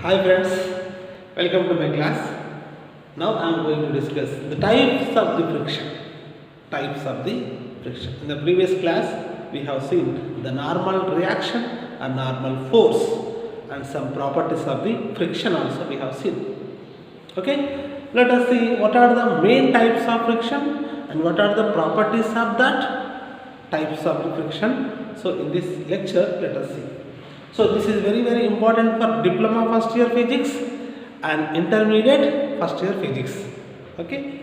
Hi friends, welcome to my class. Now I am going to discuss the types of the friction. Types of the friction. In the previous class, we have seen the normal reaction and normal force, and some properties of the friction also we have seen. Okay, let us see what are the main types of friction and what are the properties of that types of the friction. So in this lecture, let us see. So this is very important for diploma first year physics and intermediate first year physics. Okay.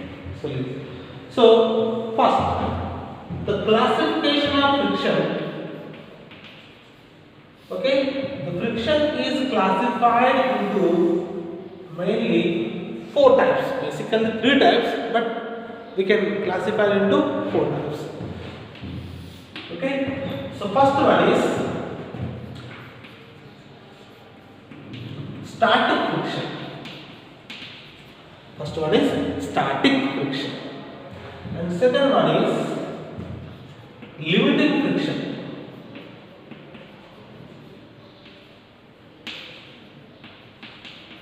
So first, the classification of friction. Okay, the friction is classified into mainly 4 types. Basically 3 types, but we can classify into 4 types. Okay. So first one is static friction. First one is static friction, and second one is limiting friction.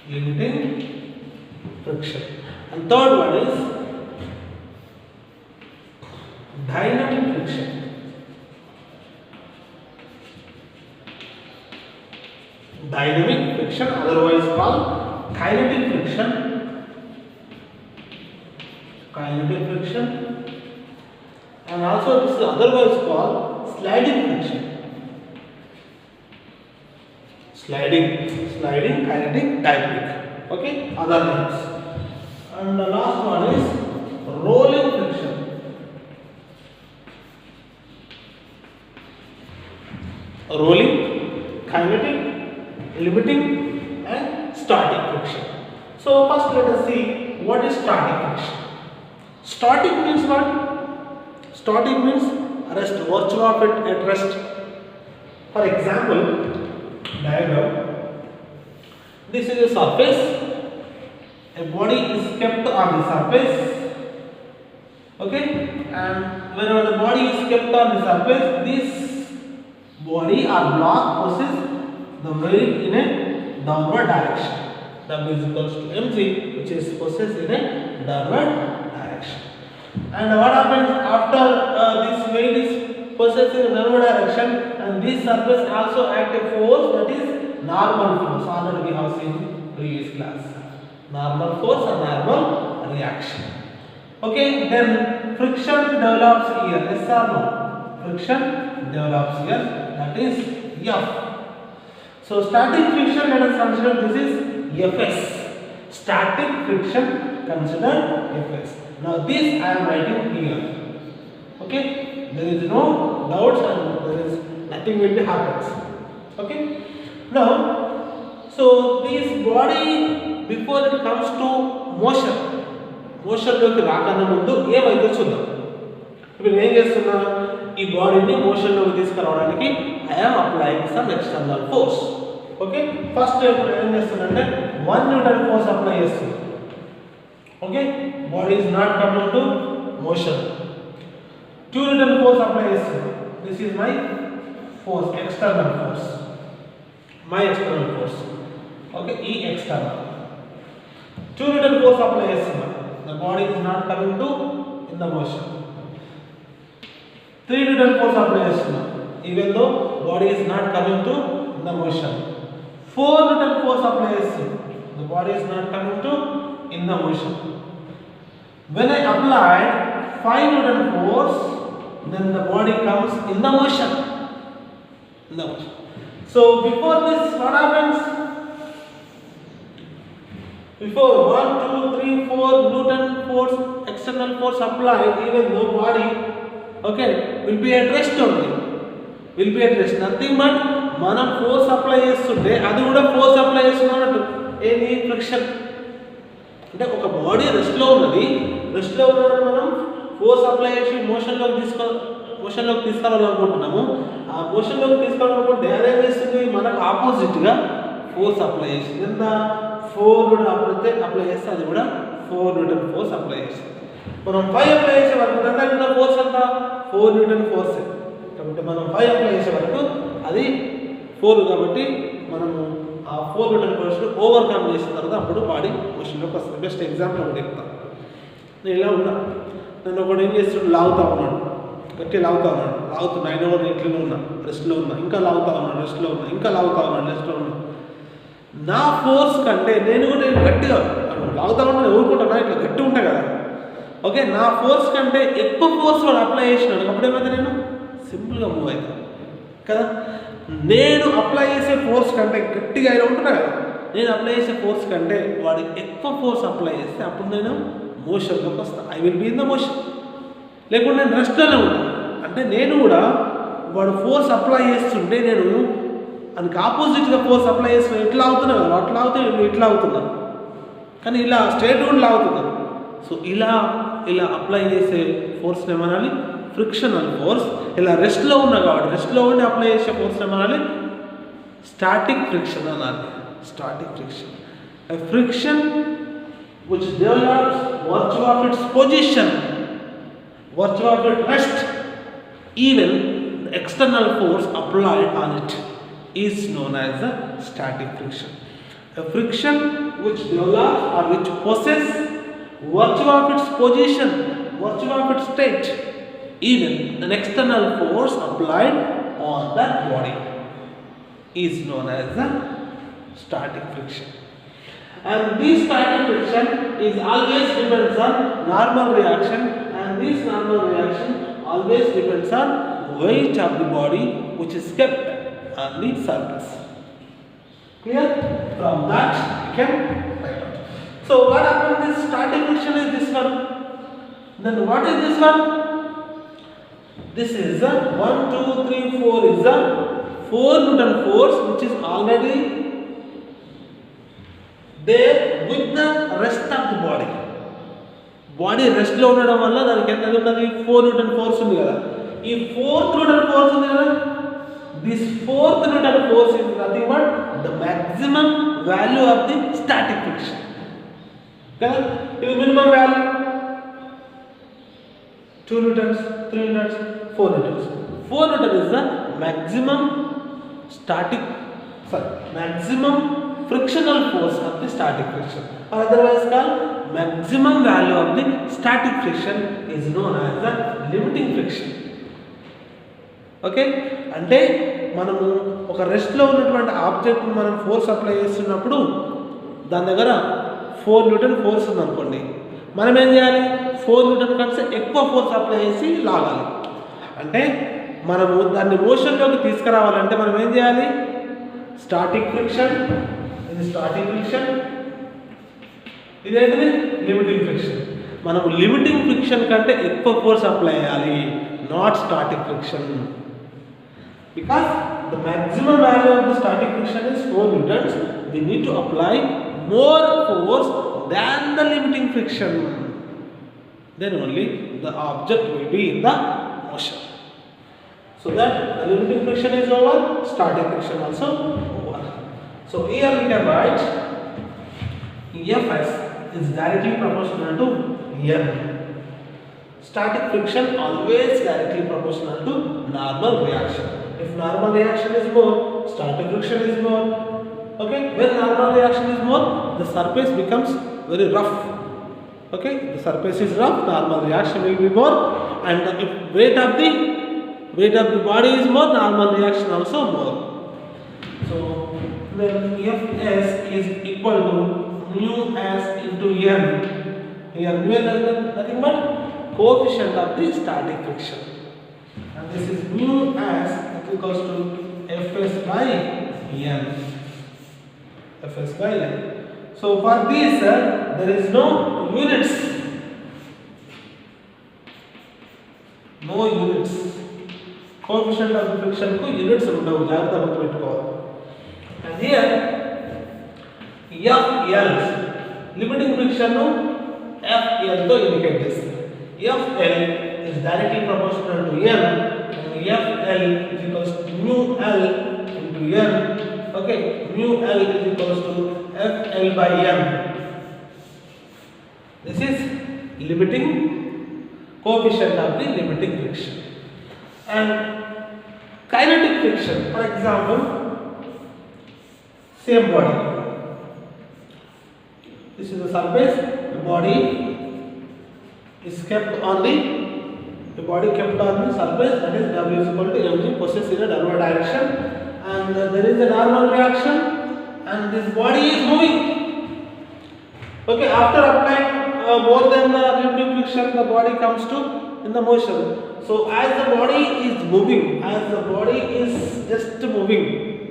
Limiting friction, and third one is dynamic friction. Dynamic friction, otherwise called kinetic friction. Kinetic friction, and also this is otherwise called sliding friction. Sliding, kinetic, dynamic. Okay, other names. And the last one is rolling friction. Rolling, kinetic, limiting, and static friction. So first let us see what is static friction. Static means what? Static means rest, virtue of it at rest. For example, diagram. This is a surface. A body is kept on the surface. Okay, and whenever the body is kept on the surface, this body or block possesses the weight in a downward direction. W is equals to mg, which is possessed in a downward direction. And what happens after this weight is possessed in a downward direction, and this surface also act a force, that is normal force. Already we have seen in previous class. Normal force and normal reaction. Okay, then friction develops here. Yes or no? Friction develops here. That is F. So static friction, let us consider this is Fs. Static friction, consider Fs. Now this I am writing here. Okay, there is no doubts and there is nothing will be happens. Okay. Now, so this body before it comes to motion లోకి రాకన్నా ముందు ఏమైతే చూద్దాం. ఇప్పుడు నేను చేస్తున్నా, ఈ బాడీని motion లోకి తీసుకురావడానికి I am applying some external force. Okay, first ఏం చేస్తానంటే 1 న్యూటన్ ఫోర్స్ అప్లై చేస్తున్నా. Okay, body is not coming to motion. 2 newton force apply చేస్తున్నా. This is my force, external force, my external force. Okay, ఈ external 2 newton force apply చేస్తున్నా. The body is not coming to in the motion. 3 Newton force apply chestunna, even though body is not coming to in the motion. 4 Newton force apply chestunna, the body is not coming to in the motion. When I applied 5 Newton force, then the body comes in the motion. In the motion. So before this, what happens? Before 1, 2, 3, 4 Newton force, external force applied, even though body, okay, will be at rest only. Will be at rest. Nothing but మనం force apply చేస్తుంటే అది కూడా force apply చేస్తున్నట్టు. ఏది? Friction. అంటే ఒక body రెస్ట్లో ఉన్నది, రెస్ట్లో ఉన్నది మనం ఫోర్స్ అప్లై చేసి మోషన్లోకి తీసుకురావాలనుకుంటున్నాము. ఆ మోషన్లోకి తీసుకురావాలనుకుంటే అదేం చేస్తుంది, మనకు ఆపోజిట్గా ఫోర్స్ అప్లై చేసింది. ఎంత? 4 న్యూటన్ అప్లై చేస్తే అది కూడా 4 న్యూటన్ ఫోర్స్ అప్లై చేస్తుంది. మనం 5 అప్లై చేసే వరకు దాంట్లో ఫోర్స్ ఎంత? 4 న్యూటన్ ఫోర్స్. కాబట్టి మనం 5 అప్లై చేసే వరకు అది 4 కాబట్టి మనము ఆ ఫోర్ న్యూటన్ ఫోర్స్ని ఓవర్కమ్ చేసిన తర్వాత అప్పుడు బాడీ మోషన్లోకి వస్తుంది. బెస్ట్ ఎగ్జాంపుల్ ఒకటి చెప్తాను. నేను ఇలా ఉన్నా, నన్ను ఒకటి ఏం చేస్తున్నాడు, లాగుతా ఉన్నాడు, గట్టి లాగుతా ఉన్నాడు, లాగుతున్నా, ఆయన కూడా ఇట్లనే ఉన్నా, రెస్ట్లో ఉన్నా, ఇంకా లాగుతా ఉన్నాడు, రెస్ట్లో ఉన్నా, ఇంకా లాగుతా ఉన్నాడు, రెస్ట్లో ఉన్నా. నా ఫోర్స్ కంటే నేను కూడా గట్టిగా లాగుతా ఉన్నాను, ఊరుకుంటున్నా, ఇట్లా గట్టి ఉంటాయి కదా, ఓకే, నా ఫోర్స్ కంటే ఎక్కువ ఫోర్స్ వాడు అప్లై చేసినాడు. అప్పుడు ఏమైతే నేను సింపుల్గా మూవ్ అవుతాను కదా. నేను అప్లై చేసే ఫోర్స్ కంటే గట్టిగా ఇలా ఉంటున్నా కదా, నేను అప్లై చేసే ఫోర్స్ కంటే వాడు ఎక్కువ ఫోర్స్ అప్లై చేస్తే అప్పుడు నేను మోషన్లోకి వస్తాను. I will be in the motion. లేకుంటే నేను రెస్ట్లోనే ఉంటాను. అంటే నేను కూడా వాడు ఫోర్స్ అప్లై చేస్తుంటే నేను అందుకు ఆపోజిట్గా ఫోర్స్ అప్లై చేస్తున్నా, ఇట్లా అవుతున్నా కదా, అట్లా అవుతే నేను ఇట్లా అవుతున్నా, కానీ ఇలా స్ట్రేట్ కూడా లాగుతున్నాను. సో ఇలా అప్లై చేసే ఫోర్స్ ఏమనాలి, ఫ్రిక్షనల్ ఫోర్స్. ఇలా రెస్ట్లో ఉన్నా కాబట్టి రెస్ట్లో ఉండి అప్లై చేసే ఫోర్స్ ఏమనాలి, స్టాటిక్ ఫ్రిక్షన్ అనాలి. Static friction. Friction which develops virtue of its position, virtue of its rest, even the external force applied on it is known as the static friction. A friction which develops or which possesses virtue of its position, virtue of its state, even an external force applied on that body is known as the static friction. And this static friction is always depends on normal reaction, and this normal reaction always depends on weight of the body which is kept on the surface. Clear? From that you can write out. So what happened, this static friction is this one. Then what is this one? This is the 1, 2, 3, 4 is the 4 Newton force which is already there with the rest of the body. Body రెస్ట్లో ఉండడం వల్ల దానికి ఎంత ఉన్నది, 4 Newton force ఉంది కదా. ఈ 4th newton force ఉంది కదా, this 4th newton force is nothing but the maximum value of the static friction కదా. ఇది minimum value 2 newtons, 3 newtons, 4 newtons. 4 newton is the maximum maximum frictional force of the static friction, or otherwise called maximum value of the static friction is known as the limiting friction. Okay, అంటే మనము ఒక రెస్ట్లో ఉన్నటువంటి object మనం force apply చేస్తున్నప్పుడు దాని దగ్గర 4 Newton force ఉందనుకోండి, మనం ఏం చేయాలి, 4 న్యూటన్ కంటే ఎక్కువ ఫోర్స్ అప్లై చేసి లాగాలి. అంటే మనము దాన్ని మోషన్లోకి తీసుకురావాలంటే మనం ఏం చేయాలి, స్టాటిక్ ఫ్రిక్షన్, ఇది స్టాటిక్ ఫ్రిక్షన్, ఇదేంటిది లిమిటింగ్ ఫ్రిక్షన్. మనము లిమిటింగ్ ఫ్రిక్షన్ కంటే ఎక్కువ ఫోర్స్ అప్లై చేయాలి, not static friction. Because the maximum value of the static friction is 4 newtons, we need to apply more force than the limiting friction, then only the object will be in the motion. So that the limiting friction is over, static friction also over. So here we can write Fs is directly proportional to N. Static friction always directly proportional to normal reaction. If normal reaction is more, static friction is more. Okay, when normal reaction is more, the surface becomes very rough. Okay, the surface is rough, normal reaction will be more, and if weight of the body is more, normal reaction also more. So then Fs is equal to mu s into N. Here mu n is nothing but coefficient of the static friction, and this is mu s equals to Fs by N. Fs by N. So for this there is no units. No units. Coefficient of the friction ku units undavu, jagrata guర్తుపెట్టుకోవాలి. And here FL limiting friction nu FL తో indicate చేస్తాం. FL is directly proportional to N, and FL is equals to mu L into N. Okay, mu L is equals to FL by N. This is limiting coefficient of the limiting friction. And kinetic friction, for example, same body. This is the surface. The body is kept on the body kept on the surface, that is W is equal to mg, process in a downward direction, and there is a normal reaction, and this body is moving. Okay, after applying more than the limiting friction, the body comes to in the motion. So as the body is moving, as the body is just moving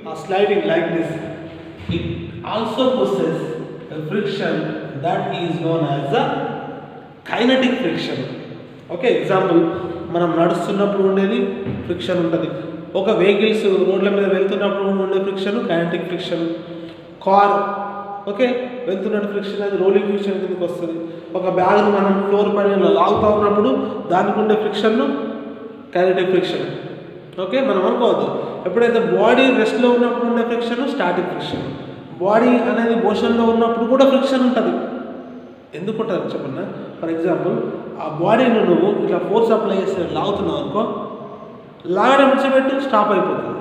or sliding like this, it also possesses a friction that is known as the kinetic friction. Okay example, మనం నడుస్తున్నప్పుడు ఉండేది friction ఉంటుంది. ఒక vehicles రోడ్ల మీద వెళ్తున్నప్పుడు ఉండే friction kinetic friction. Car okay వెళ్తున్నట్టు ఫ్రిక్షన్ అది రోలింగ్ ఫ్రిక్షన్ కిందకి వస్తుంది. ఒక బ్యాగ్ను మనం ఫ్లోర్ పైన లాగుతూ ఉన్నప్పుడు దానికి ఉండే ఫ్రిక్షన్ను కైనటిక్ ఫ్రిక్షన్. ఓకే, మనం అనుకోవద్దు. ఎప్పుడైతే బాడీ రెస్ట్లో ఉన్నప్పుడు ఉండే ఫ్రిక్షన్ స్టాటిక్ ఫ్రిక్షన్. బాడీ అనేది మోషన్లో ఉన్నప్పుడు కూడా ఫ్రిక్షన్ ఉంటుంది. ఎందుకు ఉంటుంది చెప్పన్నా? ఫర్ ఎగ్జాంపుల్, ఆ బాడీని నువ్వు ఇట్లా ఫోర్స్ అప్లై చేస్తే లాగుతున్నావు అనుకో, లాగడం విడిచిపెట్టు స్టాప్ అయిపోతుంది.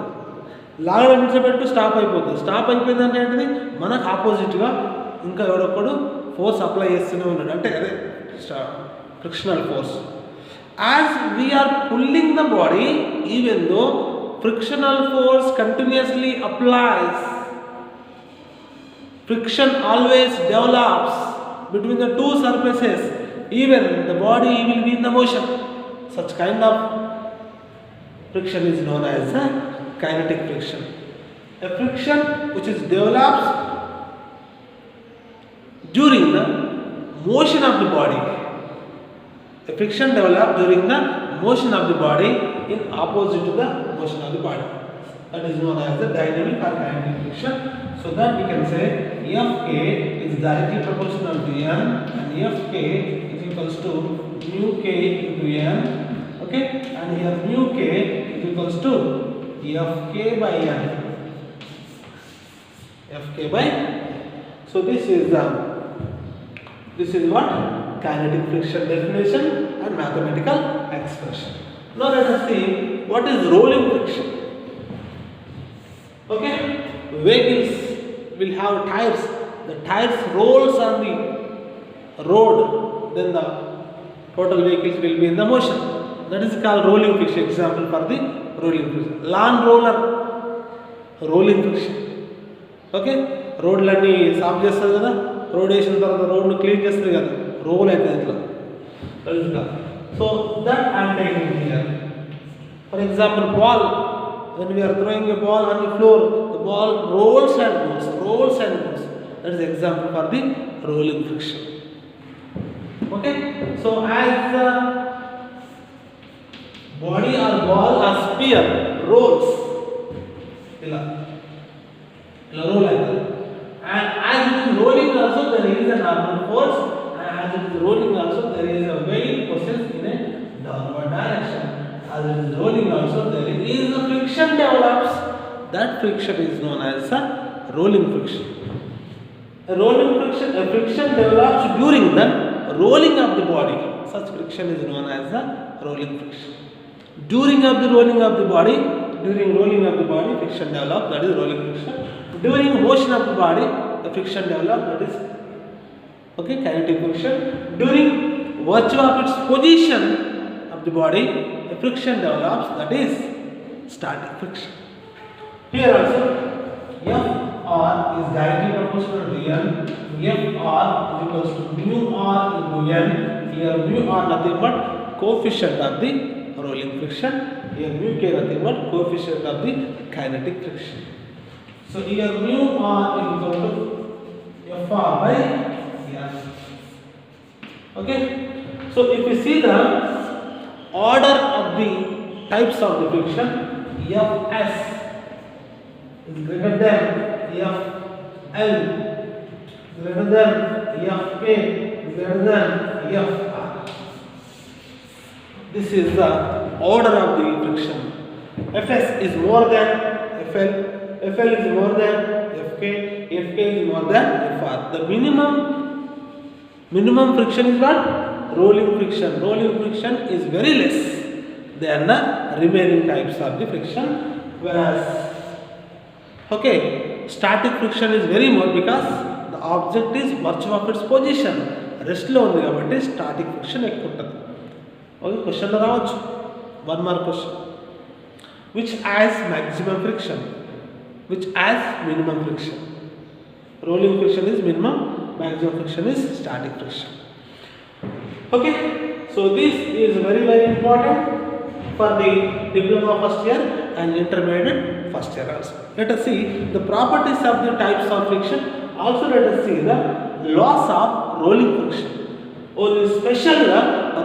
లాగడం విడిచిపెట్టు స్టాప్ అయిపోతుంది. స్టాప్ అయిపోయిందంటే ఏంటిది? మనకు ఆపోజిట్గా ఇంకా ఎవడొక్కడు ఫోర్స్ అప్లై చేస్తూనే ఉన్నాడు, అంటే అదే frictional force. As we are pulling the body, even though frictional force continuously applies, friction always develops between the two surfaces, even the body will be in the motion. Such kind of friction is known as a kinetic friction. A friction which is develops during the motion of the body. A friction develops during the motion of the body in opposite to the motion of the body. That is known as the dynamic or kinetic friction. So that we can say Fk is directly proportional to n, and Fk is equals to mu k into n. Okay, and here mu k is equals to Fk by n. Fk by. So this is what kinetic friction definition and mathematical expression. Now let us see what is rolling friction. Okay, vehicles will have tires. The tires rolls on the road, then the total vehicles will be in the motion. That is called rolling friction. Example for the rolling friction. Lawn roller, rolling friction. Okay, రోడ్లన్నీ సాఫ్ చేస్తారు కదా, road వేసిన తర్వాత రోడ్ను clean చేస్తుంది కదా, role అవుతుంది ఇట్లా తెలుసుగా. So that I'm taking here. For example, ball. When we are throwing a ball on the floor, the ball rolls and goes, rolls and goes. That is example for the rolling friction. Okay, so as the body or ball or sphere rolls, roll like that, and as it is rolling also there is a normal force, and as it is rolling also there is a weight process in a downward direction. As it is rolling also there is a friction develops. That friction is known as a rolling friction. A friction develops during the rolling of the body. Such friction is known as the rolling friction. During rolling of the body, friction develops. That is rolling friction. During motion of the body, the friction develops. That is kinetic friction. During virtue of its position of the body, the friction develops. That is static friction. Here also, Fr is directly proportional to n. Fr is equals to mu r into n. Here mu r nothing but coefficient of the rolling friction. Here mu k nothing but coefficient of the kinetic friction. So here mu r is equal to Fr by n. Okay. So if we see the order of the types of the friction, Fs is greater than Fl, greater than Fk, greater than Fr. This is the order of the friction. Fs is more than Fl, Fl is more than Fk, Fk is more than Fr. The minimum friction is what? Rolling friction. Rolling friction is very less than the remaining types of the friction, whereas static friction is very more because the object is virtue of its position. Rest లో ఉంది కాబట్టి static friction ఎక్కువ ఉంటుంది. Okay, క్వశ్చన్లో రావచ్చు. 1 mark question. Which as maximum friction, which as minimum friction. Rolling friction is minimum, maximum friction is static friction. Okay, so this is very important for the diploma first year and intermediate first year also. Let us see the properties of the types of friction. Also let us see the laws of rolling friction. Only special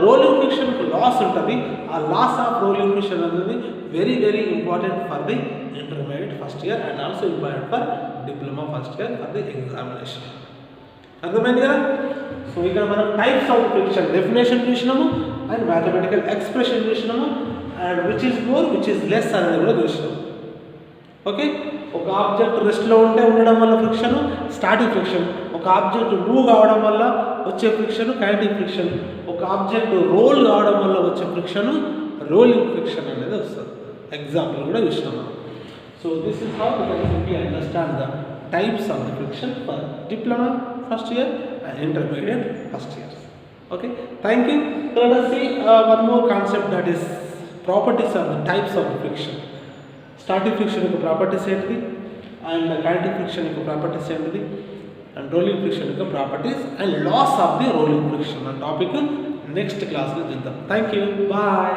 rolling friction laws untadi. A laws of rolling friction anadi very important for the intermediate first year and also important for diploma first year for the examination. అర్థమైంది కదా. So ఇక్కడ మనం types of friction definition చూసినాము and mathematical expression చూసినాము and which is more which is less అనేది కూడా చూసినాము. Okay, ఒక ఆబ్జెక్ట్ రెస్ట్లో ఉంటే ఉండడం వల్ల ఫ్రిక్షన్ స్టాటిక్ ఫ్రిక్షన్, ఒక ఆబ్జెక్ట్ మూవ్ కావడం వల్ల వచ్చే ఫ్రిక్షన్ కైనెటిక్ ఫ్రిక్షన్, ఒక ఆబ్జెక్ట్ రోల్ కావడం వల్ల వచ్చే ఫ్రిక్షన్ రోలింగ్ ఫ్రిక్షన్ అనేది వస్తుంది. ఎగ్జాంపుల్ కూడా చూసినాము. So this is how you can simply understand the types of the friction for diploma first year and intermediate first year. Okay, thank you. So let us see one more concept, that is properties of the types of the friction. Static friction యొక్క properties ఏంటిది and kinetic friction యొక్క properties ఏంటిది and rolling friction యొక్క properties and laws of the rolling friction అనే topic next క్లాస్లో చూద్దాం. Thank you, bye.